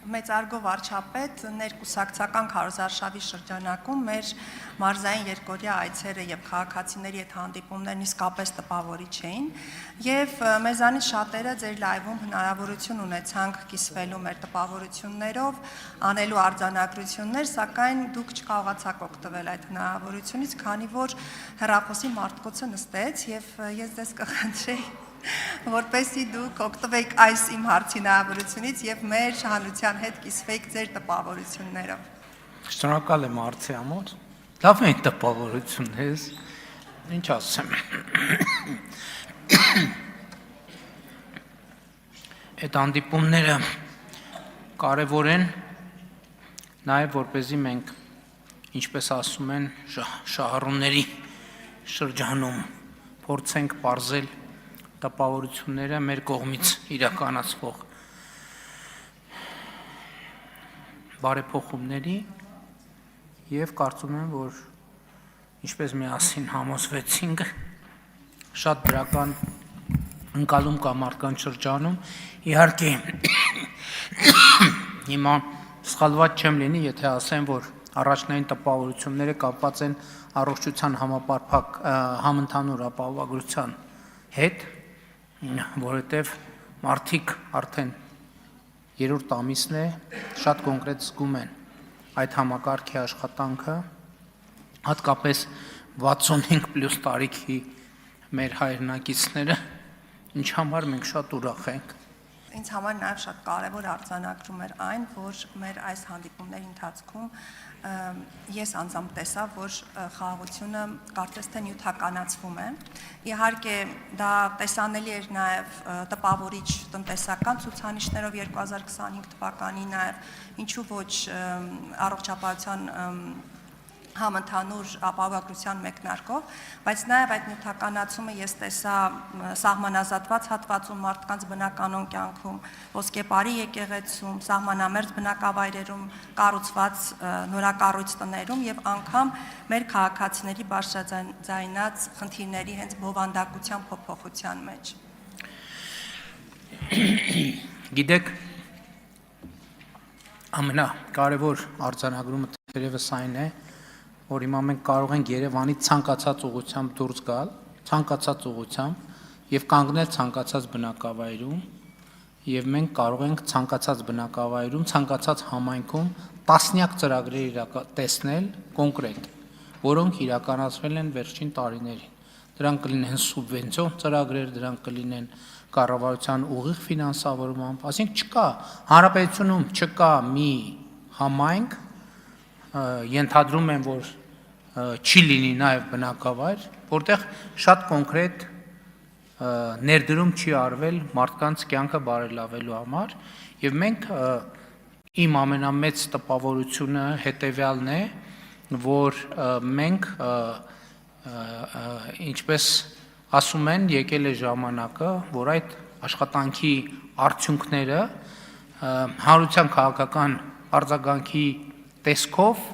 Մեծարգո վարչապետ ներկուսակցական քարոզարշավի շրջանակում մեր մարզային երկօրյա այցերը եւ քաղաքացիների հետ հանդիպումներն իսկապես տպավորիչ էին եւ մեզանից շատերը ձեր լայվում հնարավորություն ունեցանք կիսվելու մեր տպավորություններով, անելու արձանագրություններ, սակայն դուք չկարողացաք օգտվել այդ հնարավորությունից, քանի որ հեռախոսի մարտկոցը նստեց եւ ես ձեզ կխնդրեի որպեսզի դուք օգտվեք այս իմ հարցի հնարավորությունից եւ մեր հանրության հետ կիսվեք ձեր տպավորություններով։ Շնորհակալ եմ հարցի համար։ Լավ են տպավորություններս։ Ինչ ասեմ։ Այդ հանդիպումները կարևոր են նաեւ որպեսզի մենք, ինչպես ասում են, շահառուների շրջանում փորձենք բարձել տպավորությունները մեր կողմից իրականացվող բարեփոխումների եւ կարծում եմ, որ ինչպես միասին համոզվեցինք, շատ դրական ընկալում կա մարդկանց շրջանում, իհարկե հիմա սխալված չեմ լինի, եթե ասեմ, որ առաջնային տպավորությունները կապված են առողջության համընդհանուր ապահովագրության հետ, որովհետև մարդիկ արդեն երրորդ ամիսն է շատ կոնկրետ զգում են այդ համակարգի աշխատանքը, հատկապես 65+ տարիքի մեր հայրենակիցները, ինչ համար մենք շատ ուրախ ենք։ Ինձ համար նաև շատ կարևոր արձանագրում էր այն, որ մեր այս հանդիպումների ընթացքում ես անձամբ տեսա, որ խաղաղությունը կարծես թե նյութականացվում է։ Իհարկե դա տեսանելի էր նաև տպավորիչ տնտեսական ցուցանիշներով 2025 թվականի նաև ինչու ոչ առողջապահության համընդհանուր ապահովագրության մեկնարկով, բայց նաև այդ նյութականացումը ես տեսա սահմանազատված հատվածում մարդկանց բնականոն կյանքում, ոսկեպարի եկեղեցում, սահմանամերձ բնակավայրերում կառուցված նորակառույց տներում եւ անգամ մեր քաղաքացիների բարձրաձայնած խնդիրների հենց բովանդակության փոփոխության մեջ։ Գիտեք, ամենակարևոր արձանագրումը թերևս այն է, որ հիմա մենք կարող ենք Երևանի ցանկացած ուղղությամբ դուրս գալ, ցանկացած ուղղությամբ եւ կանգնել ցանկացած բնակավայրում եւ մենք կարող ենք ցանկացած բնակավայրում, ցանկացած համայնքում տասնյակ ծրագրեր տեսնել կոնկրետ, որոնք իրականացվել են վերջին տարիներին։ Դրանք կլինեն սուբվենցիոն ծրագրեր, դրանք կլինեն կառավարության ուղիղ ֆինանսավորմամբ, այսինքն չկա հանրապետությունում չկա մի համայնք, ենթադրում եմ, որ չի լինի նաև բնակավայր, որտեղ շատ կոնկրետ ներդրում չի արվել մարդկանց կյանքը բարելավելու համար եւ մենք իմ ամենամեծ տպավորությունը հետեւյալն է, որ մենք ինչպես ասում են, եկել է ժամանակը, որ այդ աշխատանքի արդյունքները հանրության քաղաքական արձագանքի տեսքով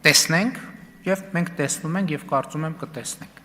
տեսնենք եւ մենք տեսնում ենք եւ կարծում եմ կտեսնենք։